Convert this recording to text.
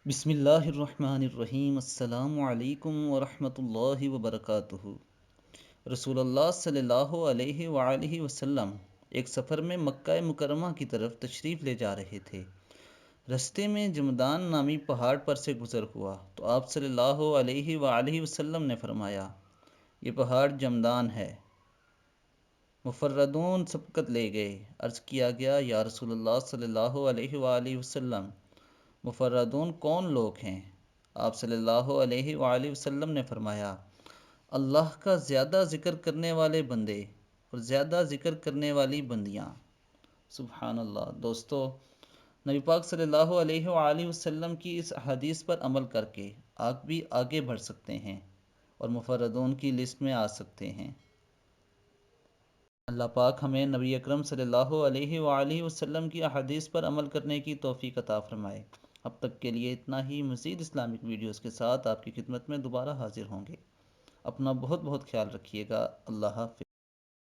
بسم اللہ الرحمن الرحیم، السلام علیکم ورحمۃ اللہ وبرکاتہ۔ رسول اللہ صلی اللہ علیہ وآلہ وسلم ایک سفر میں مکہ مکرمہ کی طرف تشریف لے جا رہے تھے۔ رستے میں جمدان نامی پہاڑ پر سے گزر ہوا تو آپ صلی اللہ علیہ وآلہ وسلم نے فرمایا، یہ پہاڑ جمدان ہے۔ مفردون سبقت لے گئے۔ عرض کیا گیا، یا رسول اللہ صلی اللہ علیہ وآلہ وسلم، مفردون کون لوگ ہیں؟ آپ صلی اللہ علیہ وآلہ وسلم نے فرمایا، اللہ کا زیادہ ذکر کرنے والے بندے اور زیادہ ذکر کرنے والی بندیاں۔ سبحان اللہ۔ دوستو، نبی پاک صلی اللہ علیہ وآلہ وسلم کی اس حدیث پر عمل کر کے آپ بھی آگے بڑھ سکتے ہیں اور مفردون کی لسٹ میں آ سکتے ہیں۔ اللہ پاک ہمیں نبی اکرم صلی اللہ علیہ وآلہ وسلم کی احادیث پر عمل کرنے کی توفیق عطا فرمائے۔ اب تک کے لیے اتنا ہی۔ مزید اسلامک ویڈیوز کے ساتھ آپ کی خدمت میں دوبارہ حاضر ہوں گے۔ اپنا بہت بہت خیال رکھیے گا۔ اللہ حافظ۔